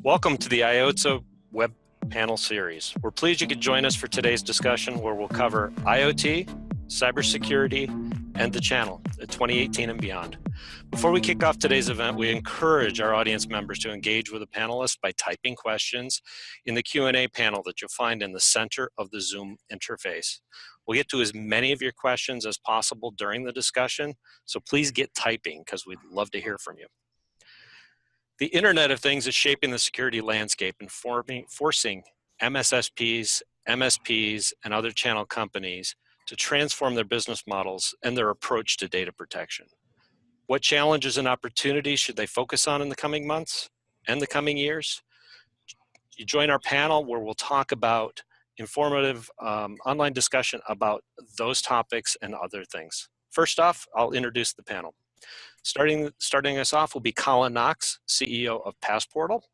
Welcome to the IOTA web panel series. We're pleased you could join us for today's discussion where we'll cover IoT, cybersecurity, and the channel at 2018 and beyond. Before we kick off today's event, we encourage our audience members to engage with a panelist by typing questions in the Q&A panel that you'll find in the center of the Zoom interface. We'll get to as many of your questions as possible during the discussion, so please get typing because we'd love to hear from you. The Internet of Things is shaping the security landscape and forcing MSSPs, MSPs, and other channel companies to transform their business models and their approach to data protection. What challenges and opportunities should they focus on in the coming months and the coming years? You join our panel where we'll talk about informative online discussion about those topics and other things. First off, I'll introduce the panel. Starting us off will be Colin Knox, CEO of Passportal.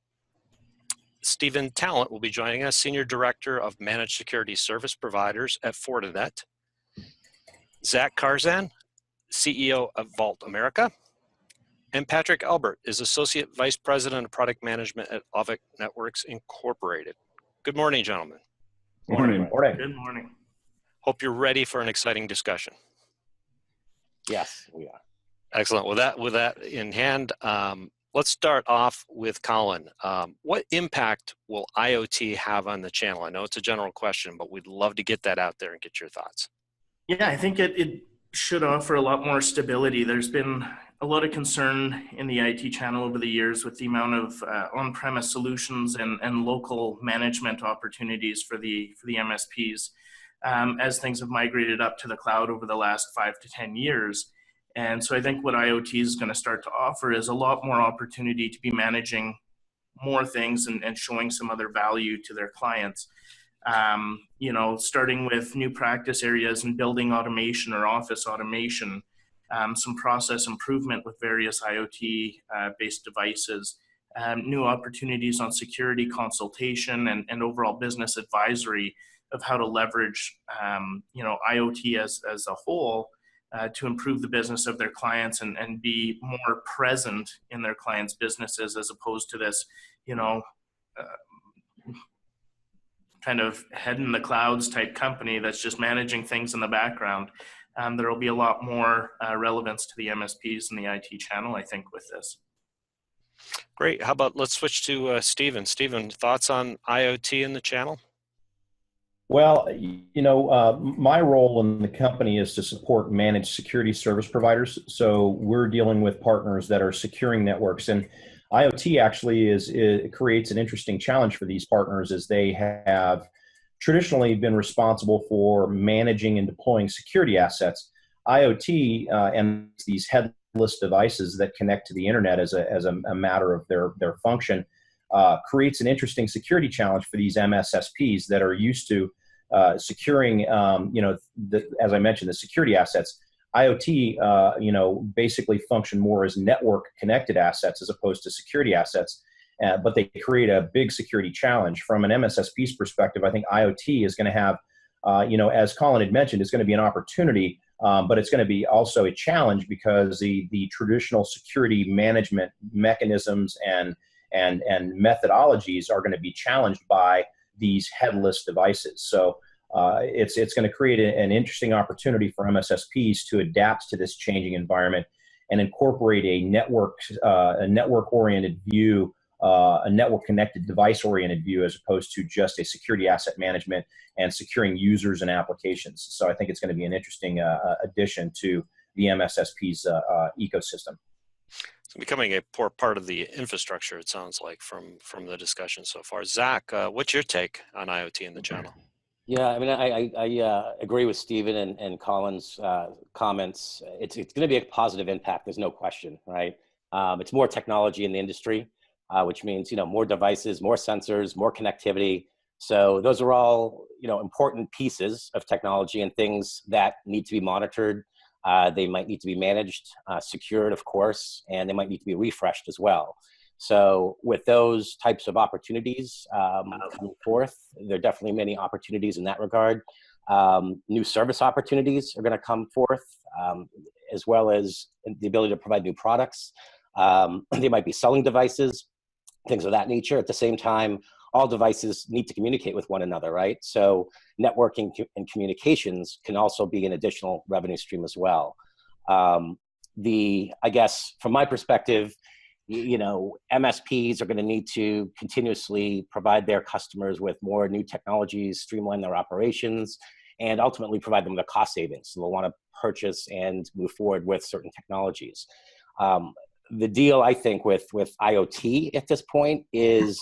Stephan Tallent will be joining us, Senior Director of Managed Security Service Providers at Fortinet. Zak Karsan, CEO of Vault America. And Patrick Albert is Associate Vice President of Product Management at Auvik Networks Incorporated. Good morning, gentlemen. Morning. Good morning. Hope you're ready for an exciting discussion. Yes, we are. Excellent. With that in hand, let's start off with Colin. What impact will IoT have on the channel? I know it's a general question, but we'd love to get that out there and get your thoughts. Yeah, I think it should offer a lot more stability. There's been a lot of concern in the IT channel over the years with the amount of on-premise solutions and local management opportunities for the MSPs as things have migrated up to the cloud over the last 5 to 10 years. And so I think what IoT is going to start to offer is a lot more opportunity to be managing more things and showing some other value to their clients. You know, starting with new practice areas and building automation or office automation, some process improvement with various IoT-based devices, new opportunities on security consultation and overall business advisory of how to leverage, you know, IoT as a whole to improve the business of their clients and be more present in their clients' businesses as opposed to this, you know, kind of head in the clouds type company that's just managing things in the background. There will be a lot more relevance to the MSPs and the IT channel, I think, with this. Great. How about let's switch to Stephan. Stephan, thoughts on IoT in the channel? Well, you know, my role in the company is to support managed security service providers. So we're dealing with partners that are securing networks, and IoT actually it creates an interesting challenge for these partners as they have traditionally been responsible for managing and deploying security assets. IoT and these headless devices that connect to the internet as a matter of their function creates an interesting security challenge for these MSSPs that are used to securing, you know, as I mentioned, the security assets. IoT, you know, basically function more as network connected assets as opposed to security assets, but they create a big security challenge. From an MSSP's perspective, I think IoT is going to have, you know, as Colin had mentioned, it's going to be an opportunity, but it's going to be also a challenge because the traditional security management mechanisms and methodologies are going to be challenged by these headless devices. So it's going to create an interesting opportunity for MSSPs to adapt to this changing environment and incorporate a network-oriented view, a network-connected device-oriented view, as opposed to just a security asset management and securing users and applications. So I think it's going to be an interesting addition to the MSSP's ecosystem. It's becoming a poor part of the infrastructure, it sounds like, from the discussion so far. Zak, what's your take on IoT in the channel? Yeah, I mean, I agree with Stephan and Colin's comments. It's going to be a positive impact. There's no question, right? It's more technology in the industry, which means, you know, more devices, more sensors, more connectivity. So those are all, you know, important pieces of technology and things that need to be monitored. They might need to be managed, secured, of course, and they might need to be refreshed as well. So with those types of opportunities coming forth, there are definitely many opportunities in that regard. New service opportunities are going to come forth, as well as the ability to provide new products. They might be selling devices things of that nature. At the same time, all devices need to communicate with one another, right? So networking and communications can also be an additional revenue stream as well. I guess from my perspective, MSPs are going to need to continuously provide their customers with more new technologies, streamline their operations, and ultimately provide them with cost savings. So they'll want to purchase and move forward with certain technologies. The deal, I think, with IoT at this point is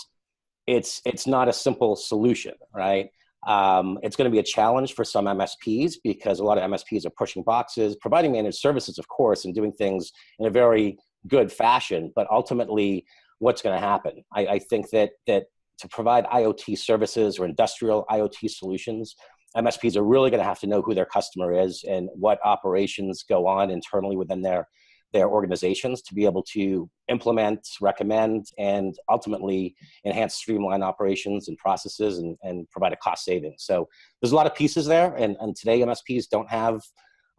it's not a simple solution, right? It's going to be a challenge for some MSPs because a lot of MSPs are pushing boxes, providing managed services, of course, and doing things in a very good fashion. But ultimately, what's going to happen? I think that to provide IoT services or industrial IoT solutions, MSPs are really going to have to know who their customer is and what operations go on internally within their organizations to be able to implement, recommend, and ultimately enhance streamline operations and processes and provide a cost savings. So there's a lot of pieces there. And today MSPs don't have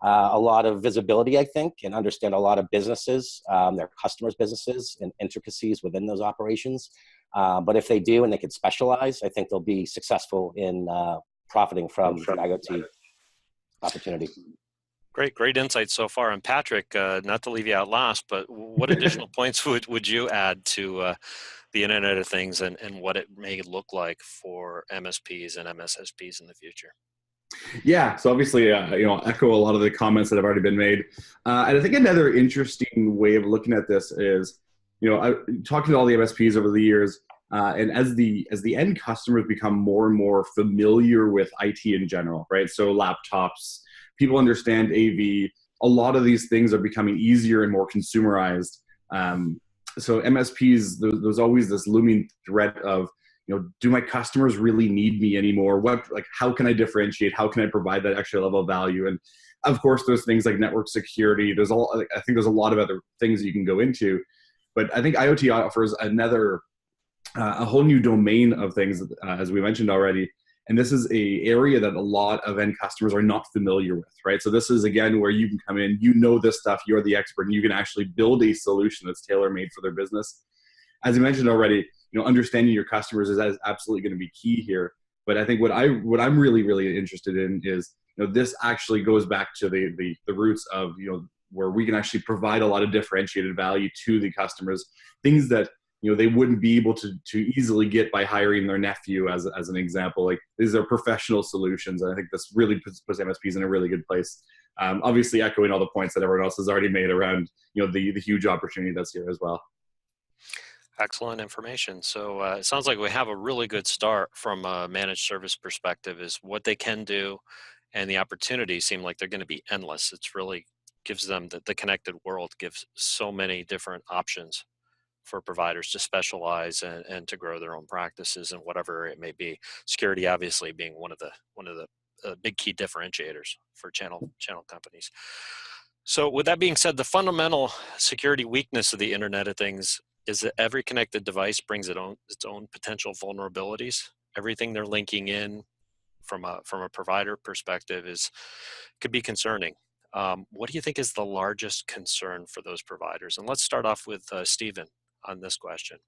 a lot of visibility, I think, and understand a lot of businesses, their customers' businesses and intricacies within those operations. But if they do and they can specialize, I think they'll be successful in profiting from the IoT opportunity. Great insight so far. And Patrick, not to leave you out last, but what additional points would you add to the Internet of Things and what it may look like for MSPs and MSSPs in the future? Yeah, so obviously, echo a lot of the comments that have already been made. And I think another interesting way of looking at this is, I talked to all the MSPs over the years, and as the end customers become more and more familiar with IT in general, right? So laptops, people understand AV. A lot of these things are becoming easier and more consumerized. So MSPs, there's always this looming threat of, do my customers really need me anymore? How can I differentiate? How can I provide that extra level of value? And of course, there's things like network security. I think there's a lot of other things you can go into, but I think IoT offers a whole new domain of things, as we mentioned already. And this is a area that a lot of end customers are not familiar with, right? So this is, again, where you can come in, this stuff, you're the expert, and you can actually build a solution that's tailor-made for their business. As you mentioned already, understanding your customers is absolutely going to be key here. But I think what I'm really, really interested in is, this actually goes back to the roots of, where we can actually provide a lot of differentiated value to the customers, things that they wouldn't be able to easily get by hiring their nephew, as an example. Like, these are professional solutions, and I think this really puts MSPs in a really good place. Obviously, echoing all the points that everyone else has already made around the huge opportunity that's here as well. Excellent information. So it sounds like we have a really good start from a managed service perspective. Is what they can do, and the opportunities seem like they're going to be endless. It's really gives them the connected world gives so many different options for providers to specialize and to grow their own practices and whatever it may be. Security, obviously, being one of the big key differentiators for channel companies. So, with that being said, the fundamental security weakness of the Internet of Things is that every connected device brings its own potential vulnerabilities. Everything they're linking in from a provider perspective could be concerning. What do you think is the largest concern for those providers? And let's start off with Stephen on this question.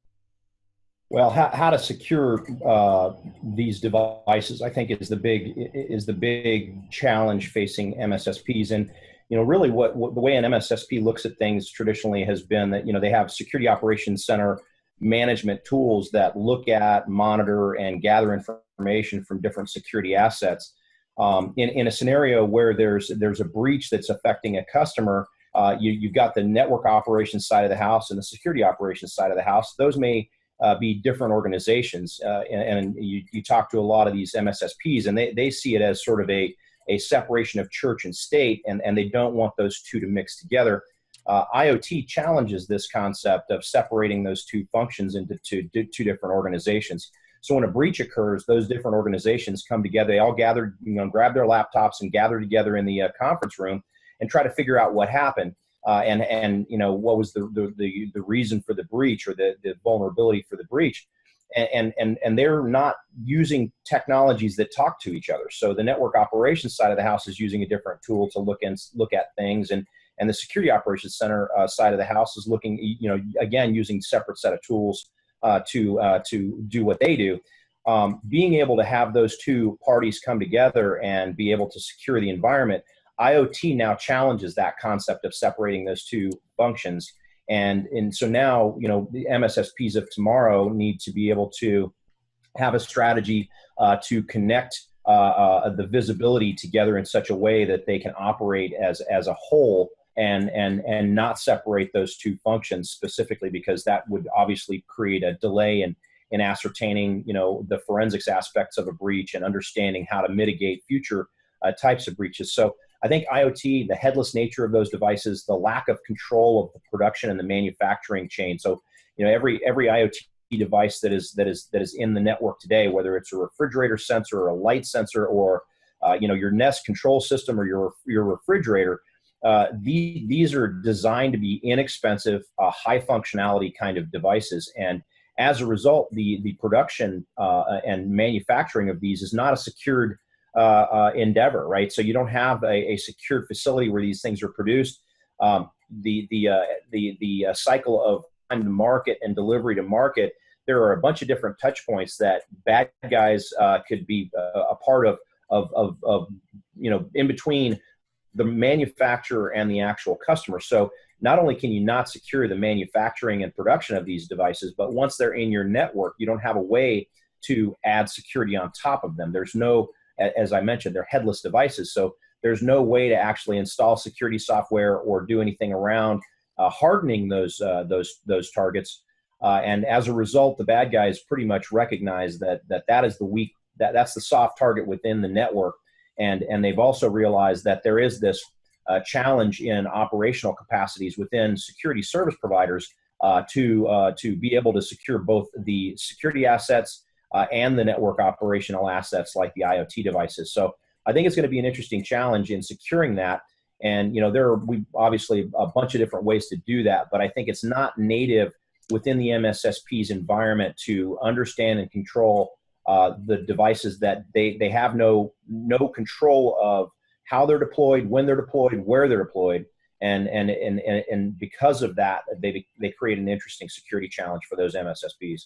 Well, how to secure these devices, I think, is the big challenge facing MSSPs. And really, what the way an MSSP looks at things traditionally has been that they have security operations center management tools that look at, monitor, and gather information from different security assets. In a scenario where there's a breach that's affecting a customer, you've got the network operations side of the house and the security operations side of the house. Those may be different organizations, and you talk to a lot of these MSSPs, and they see it as sort of a separation of church and state, and they don't want those two to mix together. IoT challenges this concept of separating those two functions into two different organizations. So when a breach occurs, those different organizations come together. They all gather, grab their laptops and gather together in the conference room and try to figure out what happened and what was the reason for the breach or the vulnerability for the breach. And they're not using technologies that talk to each other. So the network operations side of the house is using a different tool to look at things, and the security operations center side of the house is looking, again, using separate set of tools to do what they do. Being able to have those two parties come together and be able to secure the environment, IoT now challenges that concept of separating those two functions. And so now, the MSSPs of tomorrow need to be able to have a strategy to connect the visibility together in such a way that they can operate as a whole and not separate those two functions specifically, because that would obviously create a delay in ascertaining, the forensics aspects of a breach and understanding how to mitigate future types of breaches. So I think IoT, the headless nature of those devices, the lack of control of the production and the manufacturing chain. So, every IoT device that is in the network today, whether it's a refrigerator sensor or a light sensor or your Nest control system or your refrigerator, these are designed to be inexpensive, high functionality kind of devices. And as a result, the production and manufacturing of these is not a secured endeavor, right? So you don't have a secured facility where these things are produced. The cycle of time to market and delivery to market, there are a bunch of different touch points that bad guys could be a part of in between the manufacturer and the actual customer. So not only can you not secure the manufacturing and production of these devices, but once they're in your network, you don't have a way to add security on top of them. There's no, as I mentioned, they're headless devices. So there's no way to actually install security software or do anything around hardening those targets. And as a result, the bad guys pretty much recognize that is that's the soft target within the network. And they've also realized that there is this challenge in operational capacities within security service providers to be able to secure both the security assets and the network operational assets like the IoT devices. So I think it's going to be an interesting challenge in securing that. And we obviously a bunch of different ways to do that, but I think it's not native within the MSSP's environment to understand and control the devices that they have no control of how they're deployed, when they're deployed, where they're deployed, and because of that, they create an interesting security challenge for those MSSPs.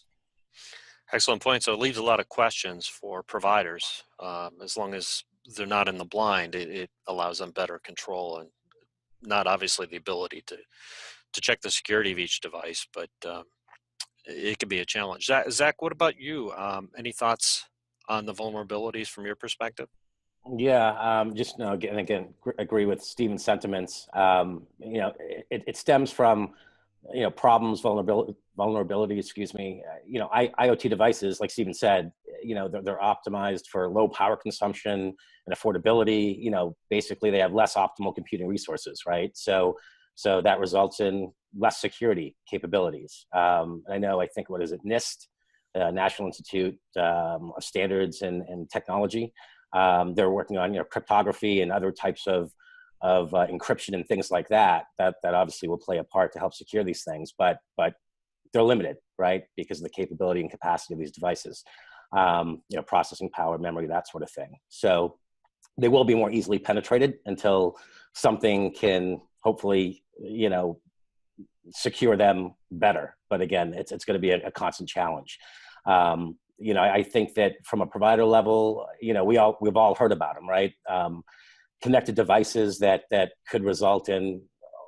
Excellent point. So it leaves a lot of questions for providers. As long as they're not in the blind, it allows them better control and not obviously the ability to check the security of each device, but it can be a challenge. Zach, what about you? Any thoughts on the vulnerabilities from your perspective? Yeah, just again, agree with Stephen's sentiments. It stems from problems, vulnerability. Excuse me. IoT devices, like Stephen said, they're optimized for low power consumption and affordability. Basically, they have less optimal computing resources, right? So that results in less security capabilities. I think, what is it, NIST, National Institute of Standards and Technology. They're working on cryptography and other types of encryption and things like that obviously will play a part to help secure these things, but they're limited, right? Because of the capability and capacity of these devices, processing power, memory, that sort of thing. So they will be more easily penetrated until something can hopefully, secure them better. But again, it's going to be a constant challenge. I think that from a provider level, we've all heard about them, right? Connected devices that could result in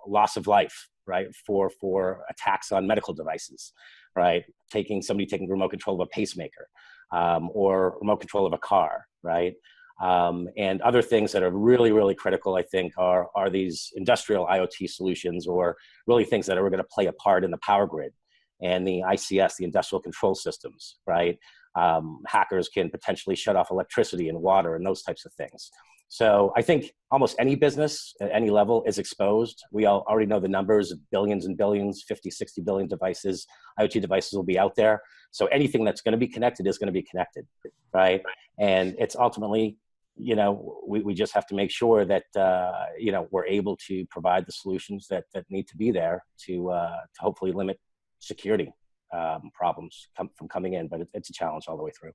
loss of life, right? For attacks on medical devices, right? Somebody taking remote control of a pacemaker, or remote control of a car, right? And other things that are really, really critical, I think, are these industrial IoT solutions, or really things that are going to play a part in the power grid and the ICS, the industrial control systems, right? Hackers can potentially shut off electricity and water and those types of things. So I think almost any business at any level is exposed. We all already know the numbers of billions and billions, 50, 60 billion devices, IoT devices will be out there. So anything that's going to be connected is going to be connected, right? And it's ultimately, we just have to make sure that, we're able to provide the solutions that need to be there to hopefully limit security problems from coming in, but it's a challenge all the way through.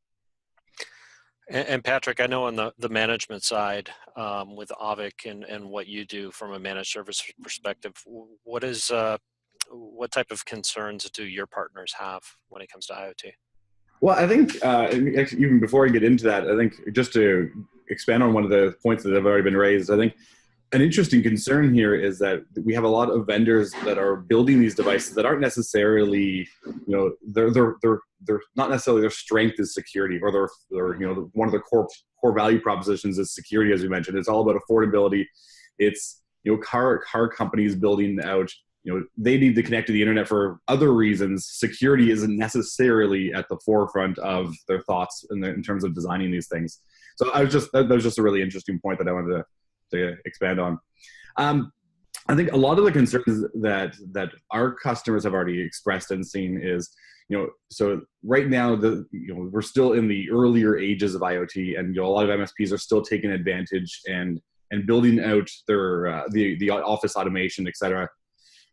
And Patrick, I know on the management side with Auvik and what you do from a managed service perspective, what is what type of concerns do your partners have when it comes to IoT? Well, I think actually, even before I get into that, I think just to expand on one of the points that have already been raised, I think an interesting concern here is that we have a lot of vendors that are building these devices that aren't necessarily, they're not necessarily their strength is security, or their one of their core value propositions is security, as we mentioned. It's all about affordability. It's car companies building out. They need to connect to the internet for other reasons. Security isn't necessarily at the forefront of their thoughts in terms of designing these things. So that was just a really interesting point that I wanted to expand on. I think a lot of the concerns that our customers have already expressed and seen is, so right now we're still in the earlier ages of IoT, and a lot of MSPs are still taking advantage and building out their the office automation, et cetera.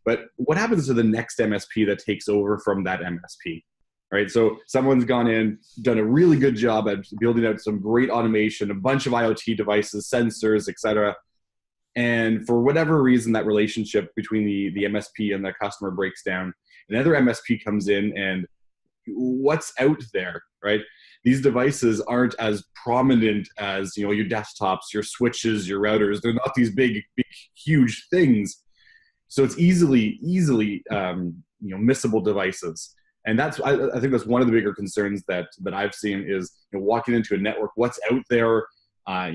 But what happens to the next MSP that takes over from that MSP, right? So someone's gone in, done a really good job at building out some great automation, a bunch of IoT devices, sensors, et cetera. And for whatever reason, that relationship between the MSP and the customer breaks down. Another MSP comes in, and what's out there, right? These devices aren't as prominent as your desktops, your switches, your routers. They're not these big, huge things. So it's easily missable devices, and I think that's one of the bigger concerns that I've seen is walking into a network. What's out there? I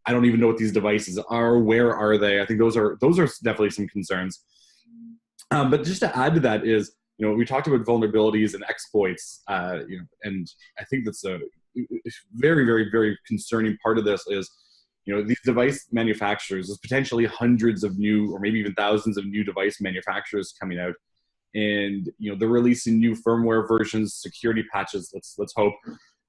don't even know what these devices are. Where are they? I think those are definitely some concerns. But just to add to that is we talked about vulnerabilities and exploits, and I think that's a very, very, very concerning part of this is. These device manufacturers, there's potentially hundreds of new, or maybe even thousands of new device manufacturers coming out, and they're releasing new firmware versions, security patches. Let's hope.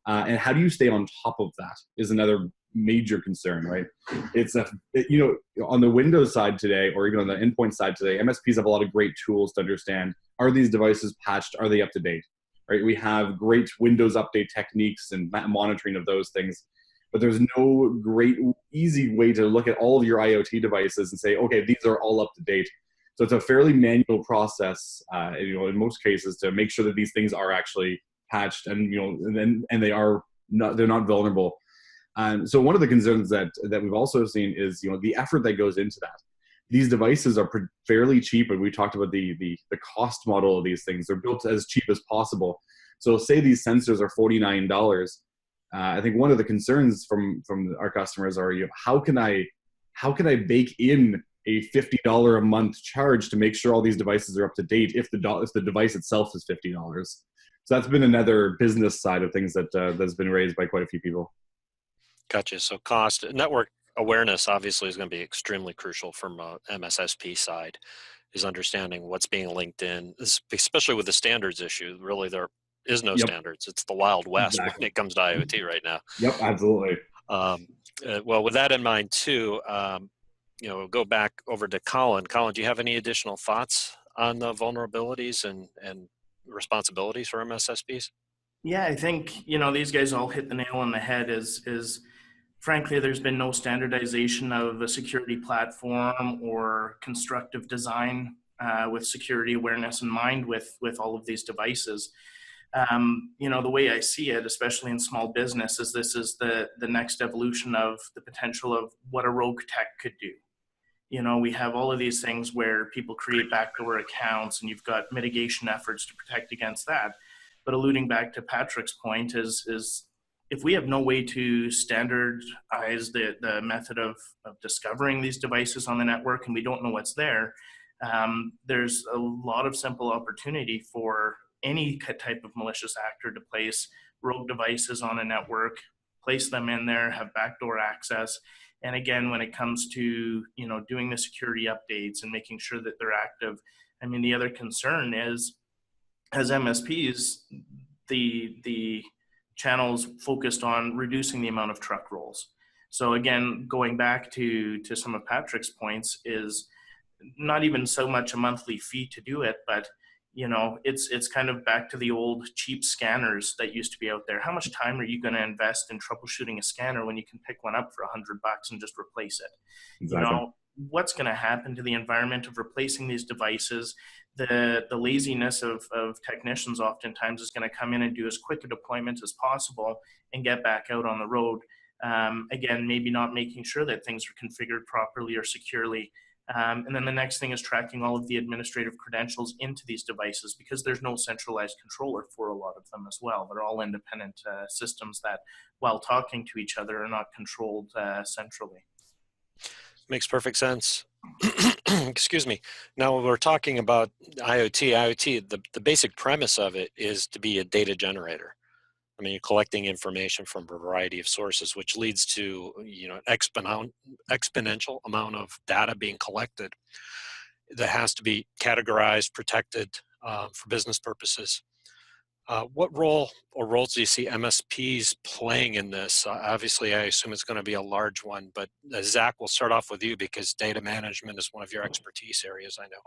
And how do you stay on top of that is another major concern, right? It's on the Windows side today, or even on the endpoint side today, MSPs have a lot of great tools to understand: are these devices patched? Are they up to date? Right? We have great Windows update techniques and monitoring of those things. But there's no great, easy way to look at all of your IoT devices and say, okay, these are all up to date. So it's a fairly manual process, in most cases, to make sure that these things are actually patched and they're not vulnerable. So one of the concerns that we've also seen is the effort that goes into that. These devices are fairly cheap, and we talked about the cost model of these things. They're built as cheap as possible. So say these sensors are $49. I think one of the concerns from our customers are, how can I bake in a $50 a month charge to make sure all these devices are up to date if the device itself is $50? So that's been another business side of things that's been raised by quite a few people. Gotcha. So cost, network awareness obviously is going to be extremely crucial from a MSSP side, is understanding what's being linked in, especially with the standards issue. Really, there is no standards. It's the Wild West when it comes to IoT right now. Yep, absolutely. Well, with that in mind too, go back over to Colin. Colin, do you have any additional thoughts on the vulnerabilities and responsibilities for MSSPs? Yeah, I think, these guys all hit the nail on the head is frankly, there's been no standardization of a security platform or constructive design with security awareness in mind with all of these devices. The way I see it, especially in small business, is this is the next evolution of the potential of what a rogue tech could do. We have all of these things where people create backdoor accounts, and you've got mitigation efforts to protect against that. But alluding back to Patrick's point is if we have no way to standardize the method of discovering these devices on the network, and we don't know what's there, there's a lot of simple opportunity for any type of malicious actor to place rogue devices on a network, place them in there, have backdoor access. And again, when it comes to, doing the security updates and making sure that they're active, the other concern is, as MSPs, the channels focused on reducing the amount of truck rolls. So again, going back to some of Patrick's points, is not even so much a monthly fee to do it, but it's kind of back to the old cheap scanners that used to be out there. How much time are you going to invest in troubleshooting a scanner when you can pick one up for $100 and just replace it? Exactly. What's going to happen to the environment of replacing these devices? the laziness of technicians oftentimes is going to come in and do as quick a deployment as possible and get back out on the road. Again, maybe not making sure that things are configured properly or securely. And then the next thing is tracking all of the administrative credentials into these devices, because there's no centralized controller for a lot of them as well. They're all independent systems that, while talking to each other, are not controlled centrally. Makes perfect sense. Excuse me. Now, when we're talking about IoT, the basic premise of it is to be a data generator. I mean, you're collecting information from a variety of sources, which leads to, an exponential amount of data being collected that has to be categorized, protected for business purposes. What role or roles do you see MSPs playing in this? Obviously, I assume it's going to be a large one, but Zach, we'll start off with you because data management is one of your expertise areas, I know.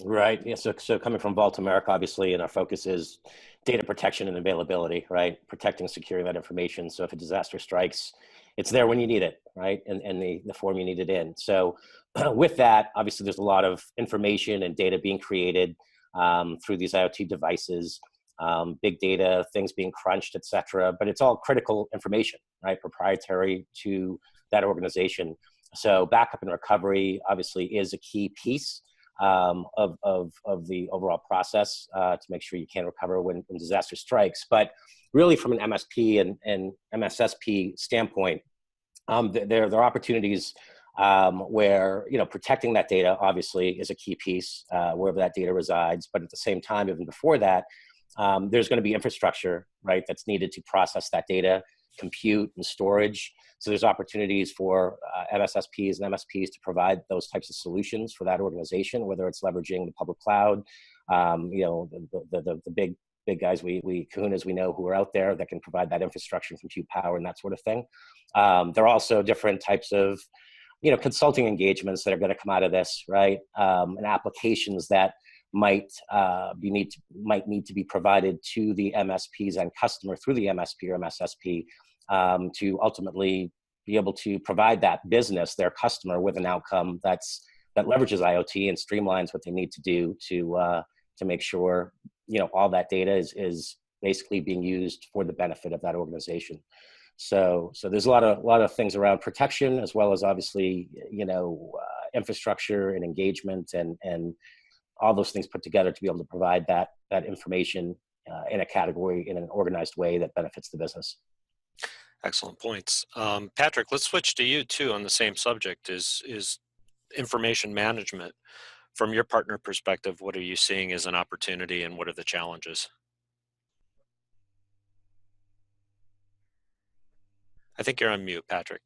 Right. Yeah. So coming from Vault America, obviously, and our focus is data protection and availability, right? Protecting, securing that information. So if a disaster strikes, it's there when you need it, right? And the form you need it in. So with that, obviously, there's a lot of information and data being created through these IoT devices, big data, things being crunched, et cetera. But it's all critical information, right? Proprietary to that organization. So backup and recovery obviously is a key piece of the overall process to make sure you can recover when disaster strikes. But really from an MSP and MSSP standpoint, there are opportunities where, protecting that data obviously is a key piece wherever that data resides. But at the same time, even before that, there's going to be infrastructure, right, that's needed to process that data, compute and storage. So there's opportunities for MSSPs and MSPs to provide those types of solutions for that organization, whether it's leveraging the public cloud, the big guys, kahunas we know who are out there that can provide that infrastructure and compute power and that sort of thing. There are also different types of, consulting engagements that are going to come out of this, right? And applications that might need to be provided to the MSPs and customer through the MSP or MSSP to ultimately be able to provide that business, their customer, with an outcome that leverages IoT and streamlines what they need to do to make sure all that data is basically being used for the benefit of that organization. So there's a lot of things around protection, as well as obviously infrastructure and engagement and all those things put together to be able to provide that information in a category, in an organized way that benefits the business. Excellent points. Patrick, let's switch to you too on the same subject, is information management. From your partner perspective, what are you seeing as an opportunity and what are the challenges? I think you're on mute, Patrick.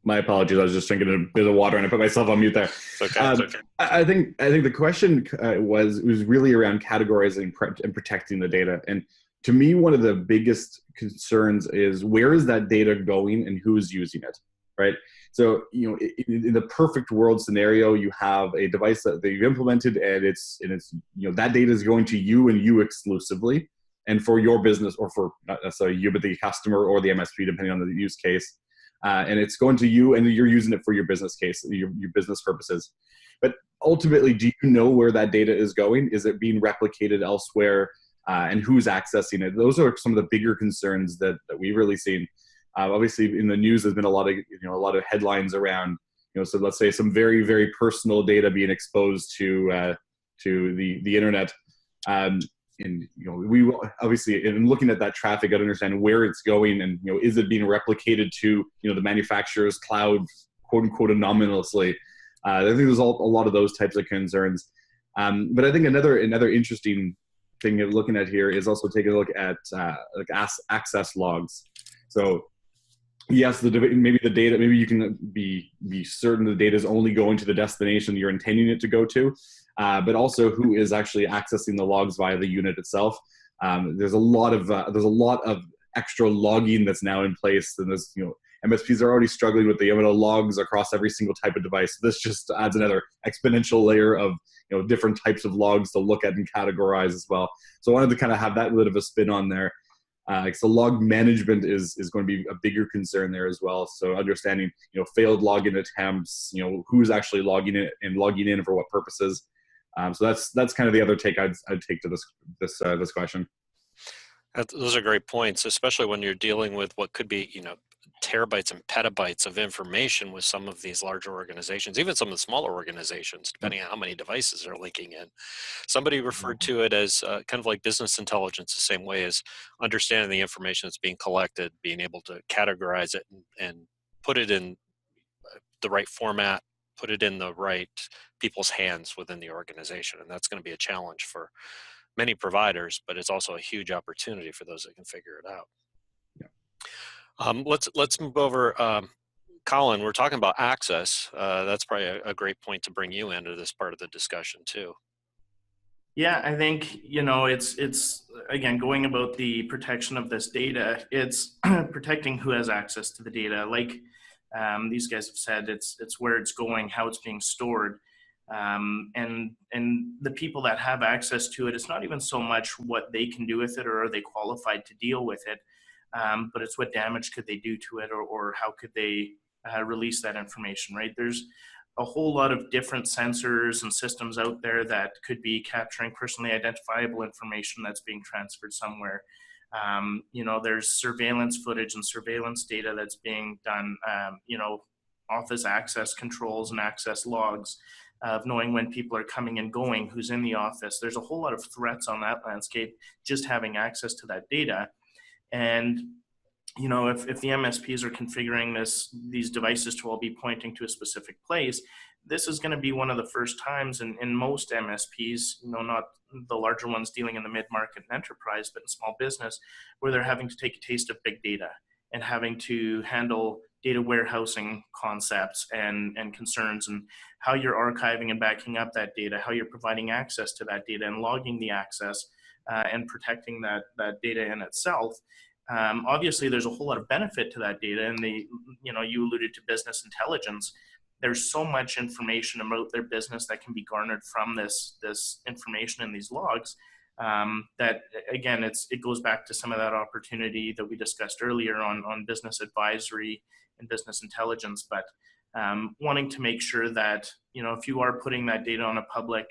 My apologies. I was just drinking a bit of water and I put myself on mute there. It's okay. It's okay. I think the question was really around categorizing and protecting the data. And to me, one of the biggest concerns is where is that data going and who is using it, right? So, in the perfect world scenario, you have a device that you've implemented and it's that data is going to you and you exclusively, and for your business, or for not necessarily you, but the customer or the MSP, depending on the use case. And it's going to you and you're using it for your business case, your business purposes. But ultimately, do you know where that data is going? Is it being replicated elsewhere? And who's accessing it? Those are some of the bigger concerns that we've really seen. Obviously, in the news, there's been a lot of headlines around, so let's say some very, very personal data being exposed to the internet. And we obviously, in looking at that traffic, got to understand where it's going, and is it being replicated to the manufacturer's cloud, quote unquote, anonymously. I think there's a lot of those types of concerns. But I think another interesting thing you're looking at here is also taking a look at access logs. So yes, maybe the data, maybe you can be certain the data is only going to the destination you're intending it to go to. But also who is actually accessing the logs via the unit itself. There's a lot of extra logging that's now in place, and there's MSPs are already struggling with the amount of logs across every single type of device. This just adds another exponential layer of different types of logs to look at and categorize as well. So I wanted to kind of have that bit of a spin on there. So log management is going to be a bigger concern there as well. So understanding failed login attempts, who's actually logging in and logging in for what purposes. So that's kind of the other take I'd take to this question. Those are great points, especially when you're dealing with what could be, terabytes and petabytes of information with some of these larger organizations, even some of the smaller organizations, depending on how many devices they're linking in. Somebody referred to it as kind of like business intelligence, the same way as understanding the information that's being collected, being able to categorize it and put it in the right format, put it in the right people's hands within the organization. And that's going to be a challenge for many providers, but it's also a huge opportunity for those that can figure it out. Let's move over. Colin, we're talking about access. That's probably a great point to bring you into this part of the discussion too. Yeah, I think, it's again, going about the protection of this data, it's protecting who has access to the data. Like these guys have said, it's where it's going, how it's being stored. And the people that have access to it, it's not even so much what they can do with it or are they qualified to deal with it, but it's what damage could they do to it, or how could they release that information, right? There's a whole lot of different sensors and systems out there that could be capturing personally identifiable information that's being transferred somewhere. There's surveillance footage and surveillance data that's being done, office access controls and access logs of knowing when people are coming and going, who's in the office. There's a whole lot of threats on that landscape, just having access to that data. And if the MSPs are configuring these devices to all be pointing to a specific place, this is going to be one of the first times in most MSPs, not the larger ones dealing in the mid-market and enterprise, but in small business, where they're having to take a taste of big data and having to handle data warehousing concepts and concerns, and how you're archiving and backing up that data, how you're providing access to that data and logging the access and protecting that data in itself. Obviously, there's a whole lot of benefit to that data, and you alluded to business intelligence. There's so much information about their business that can be garnered from this information and these logs that, again, it goes back to some of that opportunity that we discussed earlier on business advisory and business intelligence, but wanting to make sure that, if you are putting that data on a public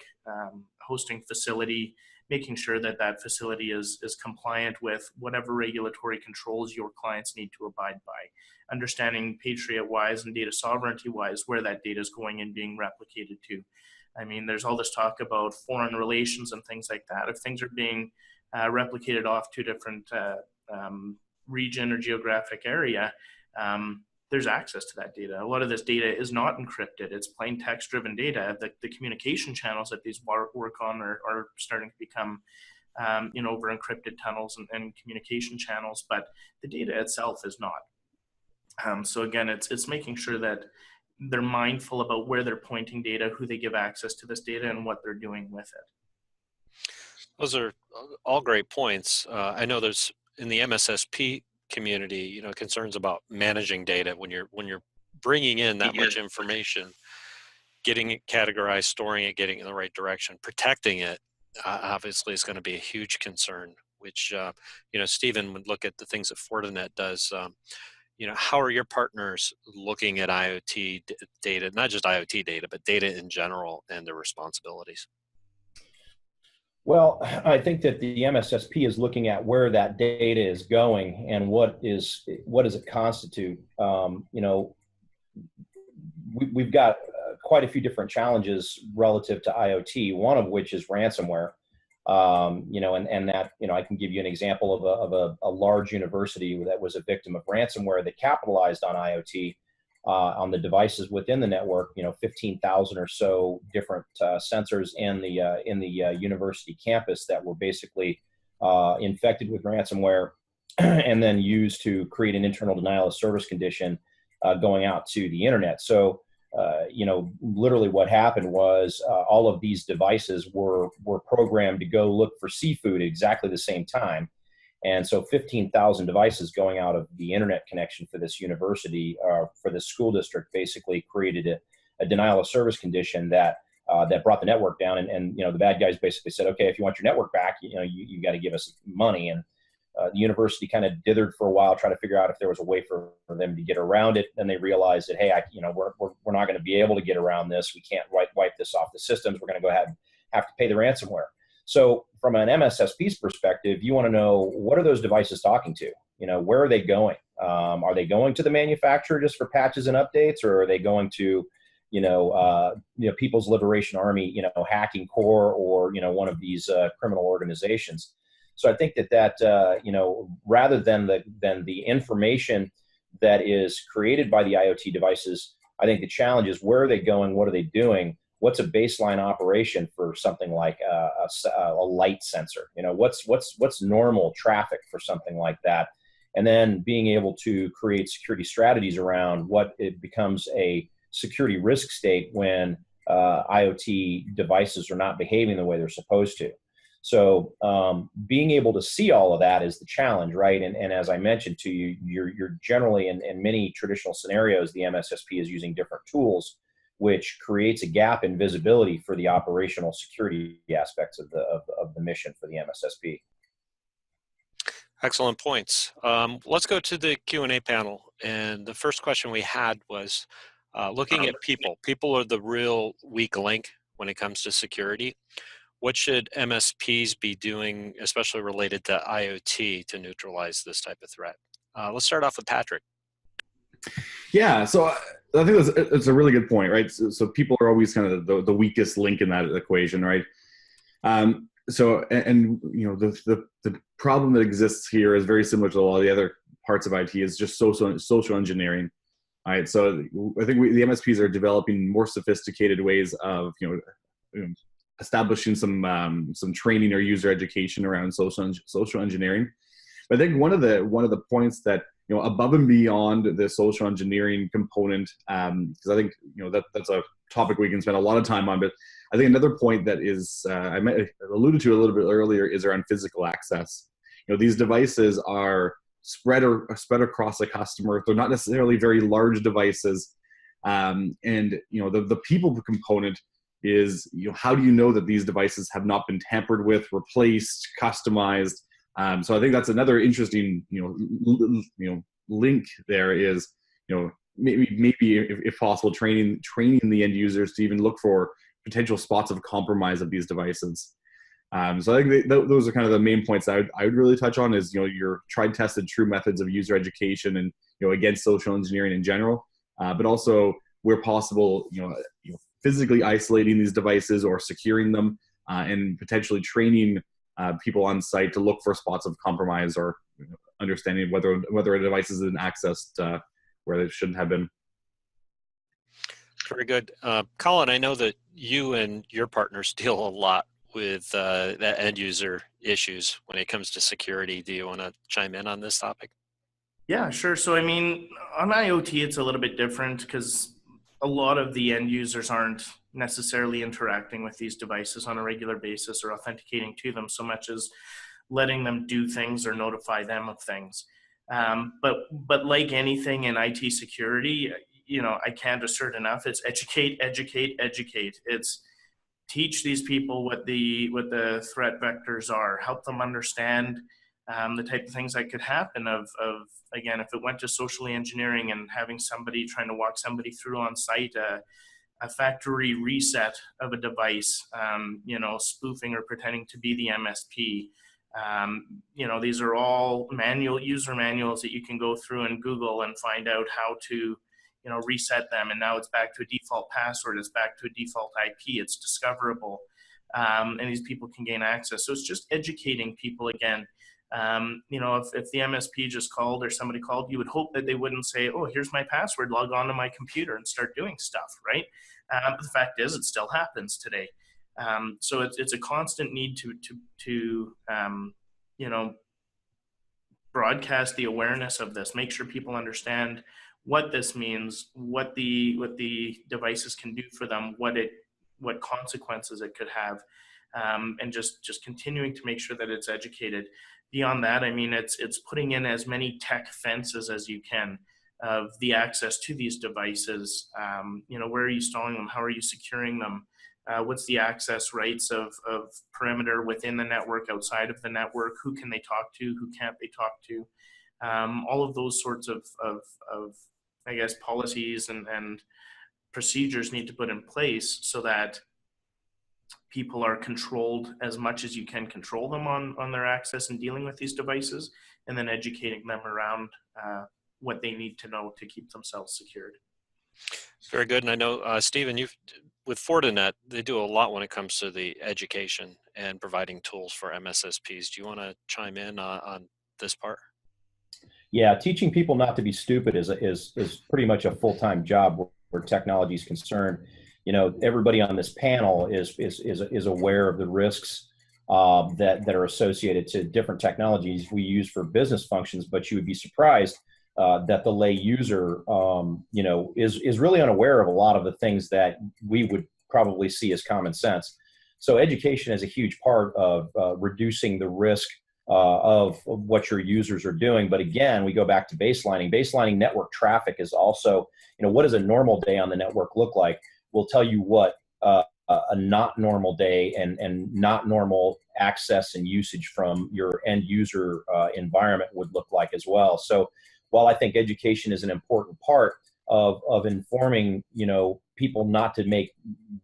hosting facility, making sure that that facility is compliant with whatever regulatory controls your clients need to abide by, understanding Patriot-wise and data sovereignty-wise where that data is going and being replicated to. I mean, there's all this talk about foreign relations and things like that. If things are being replicated off to a different region or geographic area, there's access to that data. A lot of this data is not encrypted. It's plain text-driven data. The communication channels that these work on are starting to become, over encrypted tunnels and communication channels, but the data itself is not. So again, it's making sure that they're mindful about where they're pointing data, who they give access to this data, and what they're doing with it. Those are all great points. I know there's in the MSSP community, concerns about managing data when you're bringing in that much information, getting it categorized, storing it, getting it in the right direction, protecting it, obviously is going to be a huge concern, which, Stephen would look at the things that Fortinet does. How are your partners looking at IoT data, not just IoT data, but data in general and their responsibilities? Well, I think that the MSSP is looking at where that data is going and what does it constitute. We've got quite a few different challenges relative to IoT. One of which is ransomware. And that I can give you an example of a large university that was a victim of ransomware that capitalized on IoT. On the devices within the network, 15,000 or so different sensors in the university campus that were basically infected with ransomware and then used to create an internal denial of service condition going out to the internet. So, literally what happened was all of these devices were programmed to go look for seafood at exactly the same time. And so 15,000 devices going out of the internet connection for this university, for this school district, basically created a denial of service condition that brought the network down. And the bad guys basically said, okay, if you want your network back, you got to give us money. And the university kind of dithered for a while, trying to figure out if there was a way for them to get around it. And they realized that, hey, we're not going to be able to get around this. We can't wipe this off the systems. We're going to go ahead and have to pay the ransomware. So from an MSSP's perspective, you want to know, what are those devices talking to? Where are they going? Are they going to the manufacturer just for patches and updates, or are they going to, People's Liberation Army, hacking core, or, one of these criminal organizations? So I think that rather than the information that is created by the IoT devices, I think the challenge is, where are they going? What are they doing? What's a baseline operation for something like a light sensor? What's normal traffic for something like that? And then being able to create security strategies around what it becomes a security risk state when IoT devices are not behaving the way they're supposed to. So being able to see all of that is the challenge, right? And as I mentioned to you, you're generally in many traditional scenarios, the MSSP is using different tools, which creates a gap in visibility for the operational security aspects of the mission for the MSSP. Excellent points. Let's go to the Q&A panel. And the first question we had was looking at people. People are the real weak link when it comes to security. What should MSPs be doing, especially related to IoT, to neutralize this type of threat? Let's start off with Patrick. Yeah, so I think it's a really good point, right? So people are always kind of the weakest link in that equation, right? The problem that exists here is very similar to a lot of the other parts of IT, is just social engineering. All right, so I think the MSPs are developing more sophisticated ways of establishing some training or user education around social engineering. But I think one of the points that, above and beyond the social engineering component, because I think that's a topic we can spend a lot of time on. But I think another point that is I alluded to a little bit earlier is around physical access. These devices are spread across a customer. They're not necessarily very large devices, and the people component is, how do you know that these devices have not been tampered with, replaced, customized? So I think that's another interesting link there is, maybe if possible, training the end users to even look for potential spots of compromise of these devices. So I think those are kind of the main points that I would really touch on, is your tried, tested, true methods of user education and against social engineering in general, but also where possible, physically isolating these devices or securing them, and potentially training people on site to look for spots of compromise, or understanding whether a device has been accessed where they shouldn't have been. Very good. Colin, I know that you and your partners deal a lot with the end user issues when it comes to security. Do you want to chime in on this topic? Yeah, sure. So, I mean, on IoT, it's a little bit different because a lot of the end users aren't necessarily interacting with these devices on a regular basis or authenticating to them so much as letting them do things or notify them of things. But like anything in IT security, I can't assert enough. It's educate, educate, educate. It's teach these people what the threat vectors are, help them understand the type of things that could happen again, if it went to socially engineering and having somebody trying to walk somebody through on site a factory reset of a device, spoofing or pretending to be the MSP. These are all user manuals that you can go through and Google and find out how to reset them, and now it's back to a default password, it's back to a default IP, it's discoverable, and these people can gain access. So it's just educating people again. If the MSP just called or somebody called, you would hope that they wouldn't say, oh, here's my password, log on to my computer and start doing stuff, right? But the fact is, it still happens today. So it's a constant need to broadcast the awareness of this, make sure people understand what this means, what the devices can do for them, what consequences it could have, and just continuing to make sure that it's educated. Beyond that, I mean, it's putting in as many tech fences as you can of the access to these devices. Where are you installing them? How are you securing them? What's the access rights of perimeter within the network, outside of the network? Who can they talk to? Who can't they talk to? All of those sorts of I guess, policies and procedures need to put in place so that people are controlled as much as you can control them on their access and dealing with these devices, and then educating them around what they need to know to keep themselves secured. Very good. And I know, Stephen, with Fortinet, they do a lot when it comes to the education and providing tools for MSSPs. Do you want to chime in on this part? Yeah, teaching people not to be stupid is pretty much a full-time job where technology is concerned. You know, everybody on this panel is aware of the risks that are associated to different technologies we use for business functions, but you would be surprised that the lay user, you know, is really unaware of a lot of the things that we would probably see as common sense. So education is a huge part of reducing the risk of what your users are doing. But again, we go back to baselining. Baselining network traffic is also, you know, what does a normal day on the network look like? We'll tell you what a not normal day and not normal access and usage from your end user environment would look like as well. So while I think education is an important part of informing, you know, people not to make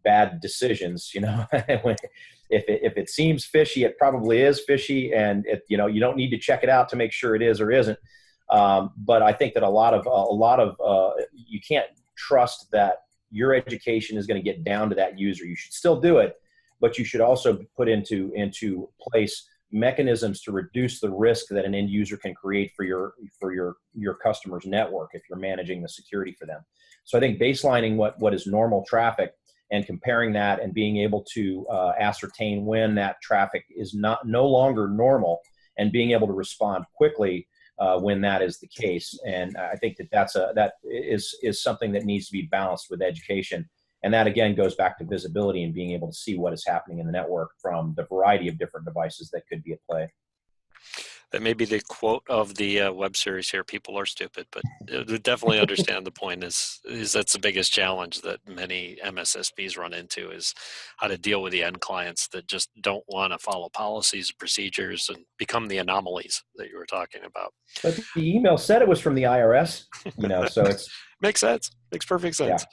bad decisions, you know, if it seems fishy, it probably is fishy, and you know, you don't need to check it out to make sure it is or isn't. But I think that a lot of you can't trust that your education is going to get down to that user. You should still do it, but you should also put into place mechanisms to reduce the risk that an end user can create for your customer's network if you're managing the security for them. So I think baselining what is normal traffic and comparing that and being able to ascertain when that traffic is no longer normal and being able to respond quickly when that is the case. And I think that is something that needs to be balanced with education. And that again goes back to visibility and being able to see what is happening in the network from the variety of different devices that could be at play. That may be the quote of the web series here. People are stupid, but definitely understand the point is that's the biggest challenge that many MSSPs run into is how to deal with the end clients that just don't want to follow policies, procedures, and become the anomalies that you were talking about. But the email said it was from the IRS, you know, so it's makes sense. Makes perfect sense. Yeah.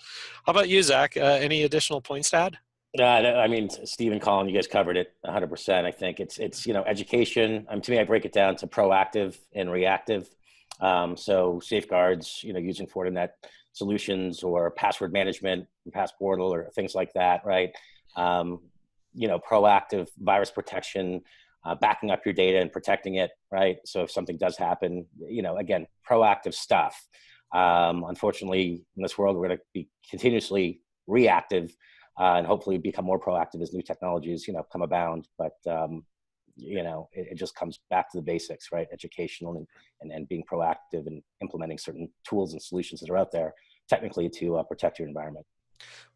How about you, Zach? Any additional points to add? I mean, Steve and Colin, you guys covered it 100%. I think it's you know, education. To me, I break it down to proactive and reactive. So safeguards, you know, using Fortinet solutions or password management, Passportal or things like that, right? You know, proactive virus protection, backing up your data and protecting it, right? So if something does happen, you know, again, proactive stuff. Unfortunately, in this world, we're going to be continuously reactive. And hopefully become more proactive as new technologies, you know, come abound. But, you know, it just comes back to the basics, right? Educational and being proactive and implementing certain tools and solutions that are out there technically to protect your environment.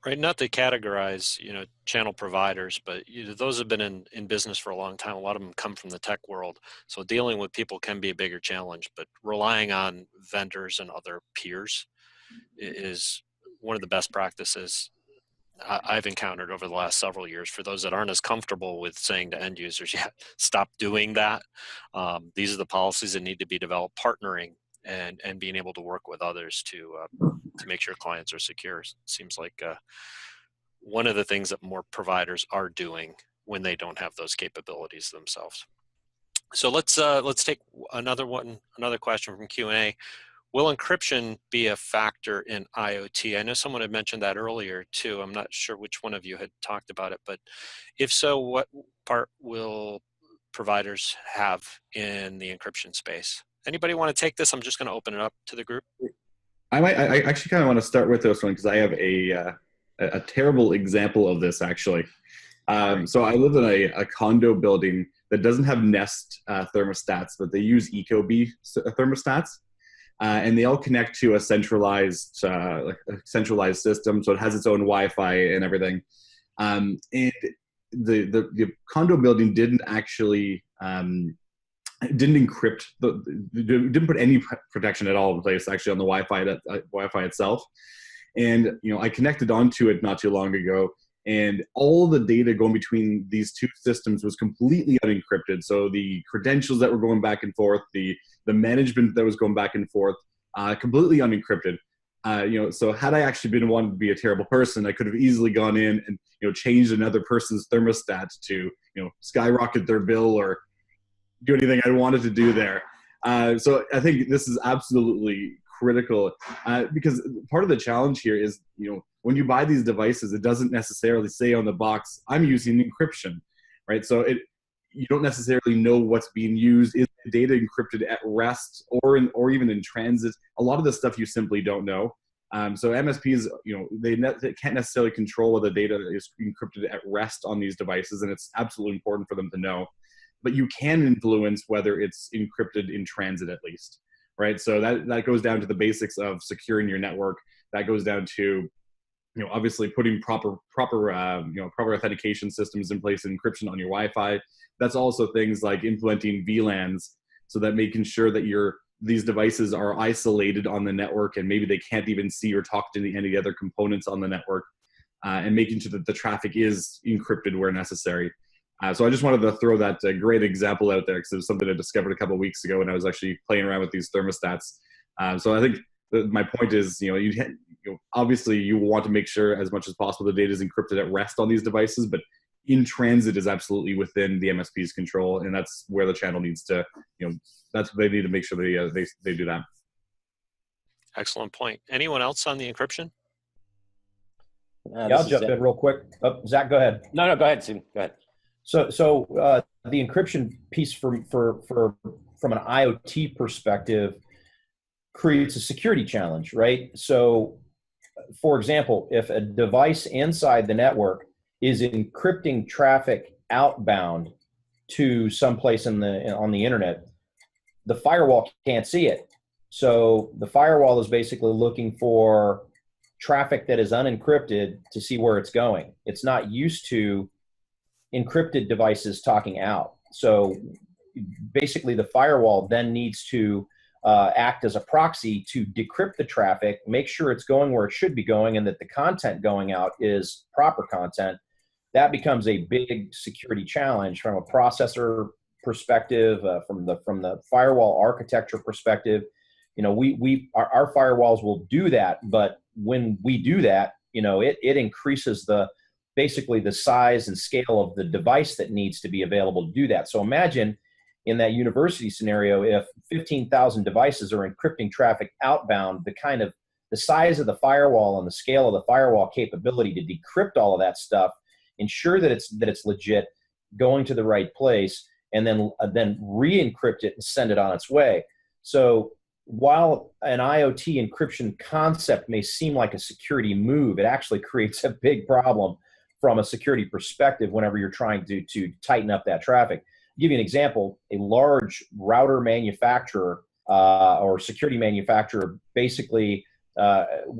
Right. Not to categorize, you know, channel providers, but those have been in business for a long time. A lot of them come from the tech world. So dealing with people can be a bigger challenge, but relying on vendors and other peers is one of the best practices I've encountered over the last several years. For those that aren't as comfortable with saying to end users, yeah, stop doing that. These are the policies that need to be developed, partnering and being able to work with others to make sure clients are secure. Seems like one of the things that more providers are doing when they don't have those capabilities themselves. So let's take another question from Q&A. Will encryption be a factor in IoT? I know someone had mentioned that earlier too. I'm not sure which one of you had talked about it, but if so, what part will providers have in the encryption space? Anybody want to take this? I'm just going to open it up to the group. I actually kind of want to start with this one because I have a terrible example of this actually. So I live in a condo building that doesn't have Nest thermostats, but they use Ecobee thermostats. And they all connect to a centralized system, so it has its own Wi-Fi and everything. And the condo building didn't actually didn't encrypt didn't put any protection at all in place actually on the Wi-Fi itself. And you know, I connected onto it not too long ago, and all the data going between these two systems was completely unencrypted. So the credentials that were going back and forth, the management that was going back and forth, completely unencrypted. So had I actually been one to be a terrible person, I could have easily gone in and, changed another person's thermostat to, skyrocket their bill or do anything I wanted to do there. So I think this is absolutely critical because part of the challenge here is, when you buy these devices, it doesn't necessarily say on the box, I'm using encryption, right? So you don't necessarily know what's being used. Is the data encrypted at rest or even in transit? A lot of this stuff you simply don't know. So MSPs, they can't necessarily control whether data is encrypted at rest on these devices, and it's absolutely important for them to know. But you can influence whether it's encrypted in transit at least, right? So that goes down to the basics of securing your network. That goes down to, obviously putting proper authentication systems in place, encryption on your Wi-Fi. That's also things like implementing VLANs, so that making sure that these devices are isolated on the network and maybe they can't even see or talk to any other components on the network, and making sure that the traffic is encrypted where necessary. So I just wanted to throw that great example out there because it was something I discovered a couple of weeks ago when I was actually playing around with these thermostats. So I think my point is, obviously you want to make sure as much as possible the data is encrypted at rest on these devices, but in transit is absolutely within the MSP's control, and that's where the channel needs to, that's what they need to make sure they do that. Excellent point. Anyone else on the encryption? I'll jump in real quick. Oh, Zach, go ahead. No, go ahead, Steve. Go ahead. So the encryption piece from an IoT perspective creates a security challenge, right? So, for example, if a device inside the network is encrypting traffic outbound to someplace on the internet, the firewall can't see it. So the firewall is basically looking for traffic that is unencrypted to see where it's going. It's not used to encrypted devices talking out. So basically the firewall then needs to act as a proxy to decrypt the traffic, make sure it's going where it should be going, and that the content going out is proper content. That becomes a big security challenge from a processor perspective, from the firewall architecture perspective. Our firewalls will do that, but when we do that, it increases basically the size and scale of the device that needs to be available to do that. So imagine in that university scenario, if 15,000 devices are encrypting traffic outbound, the size of the firewall and the scale of the firewall capability to decrypt all of that stuff, ensure that it's legit, going to the right place, and then re-encrypt it and send it on its way. So while an IoT encryption concept may seem like a security move, it actually creates a big problem from a security perspective whenever you're trying to tighten up that traffic. I'll give you an example. A large router manufacturer or security manufacturer basically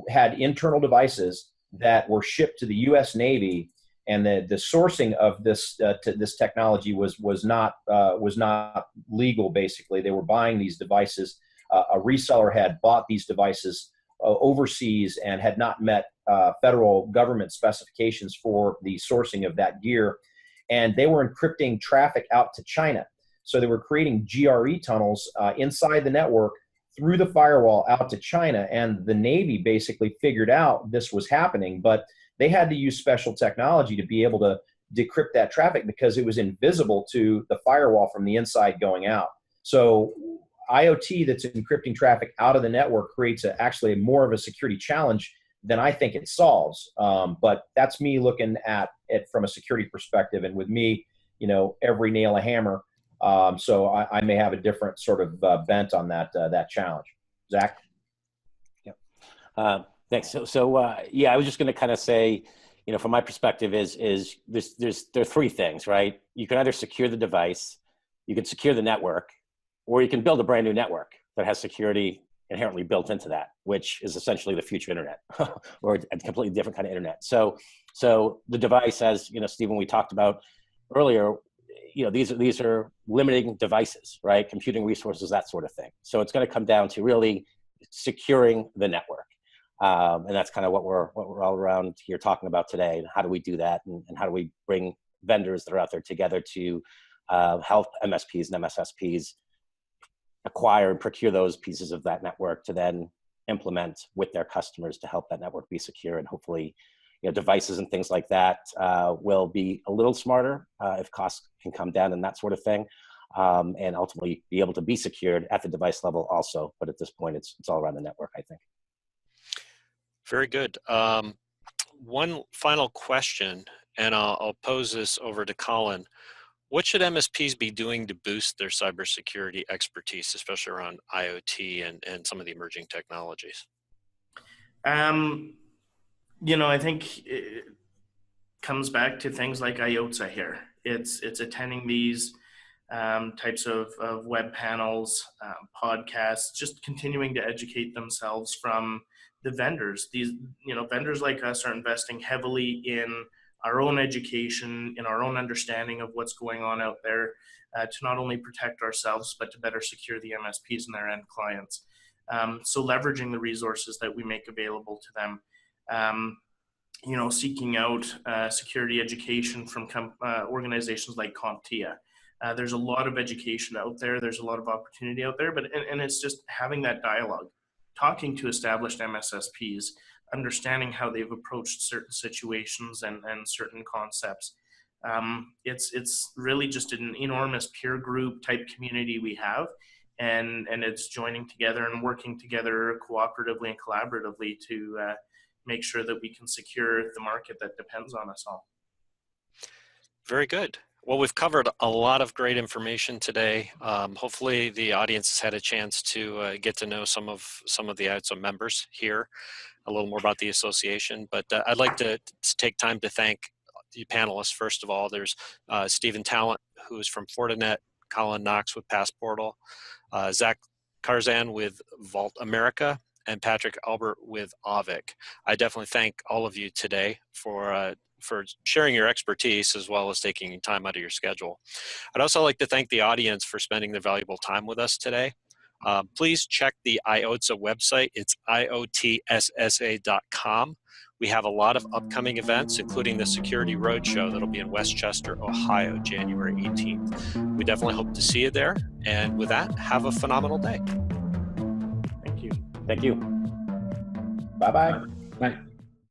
had internal devices that were shipped to the U.S. Navy, and the sourcing of this technology was not legal. Basically, they were buying these devices. A reseller had bought these devices overseas and had not met federal government specifications for the sourcing of that gear, and they were encrypting traffic out to China. So they were creating GRE tunnels inside the network through the firewall out to China, and the Navy basically figured out this was happening, but they had to use special technology to be able to decrypt that traffic because it was invisible to the firewall from the inside going out. So IoT that's encrypting traffic out of the network creates actually more of a security challenge than I think it solves. But that's me looking at it from a security perspective. And with me, every nail a hammer. So I may have a different sort of bent on that challenge. Zach? Yeah. Thanks. So I was just going to kind of say, from my perspective is there are three things, right? You can either secure the device, you can secure the network, or you can build a brand new network that has security inherently built into that, which is essentially the future internet or a completely different kind of internet. So the device, as Stephen, we talked about earlier, these are limiting devices, right? Computing resources, that sort of thing. So it's going to come down to really securing the network. And that's kind of what we're all around here talking about today. And how do we do that? And how do we bring vendors that are out there together to help MSPs and MSSPs acquire and procure those pieces of that network to then implement with their customers to help that network be secure. And hopefully, devices and things like that will be a little smarter if costs can come down and that sort of thing. And ultimately be able to be secured at the device level also. But at this point, it's all around the network, I think. Very good. One final question, and I'll pose this over to Colin. What should MSPs be doing to boost their cybersecurity expertise, especially around IoT and some of the emerging technologies? I think it comes back to things like IOTA here. It's attending these types of web panels, podcasts, just continuing to educate themselves from the vendors. These, vendors like us are investing heavily in our own education, in our own understanding of what's going on out there to not only protect ourselves, but to better secure the MSPs and their end clients. So leveraging the resources that we make available to them, seeking out security education from organizations like CompTIA. There's a lot of education out there. There's a lot of opportunity out there, and it's just having that dialogue, talking to established MSSPs, understanding how they've approached certain situations and certain concepts. It's really just an enormous peer group type community we have, and it's joining together and working together cooperatively and collaboratively to make sure that we can secure the market that depends on us all. Very good. Well, we've covered a lot of great information today. Hopefully the audience has had a chance to get to know some of the IOTSSA members here, a little more about the association. But I'd like to take time to thank the panelists. First of all, there's Stephan Tallent, who's from Fortinet, Colin Knox with Passportal, Zak Karsan with Vault America, and Patrick Albert with Auvik. I definitely thank all of you today for sharing your expertise as well as taking time out of your schedule. I'd also like to thank the audience for spending their valuable time with us today. Please check the IOTSSA website. It's IOTSSA.com. We have a lot of upcoming events, including the Security Roadshow that'll be in Westchester, Ohio, January 18th. We definitely hope to see you there. And with that, have a phenomenal day. Thank you. Thank you. Bye-bye. Bye.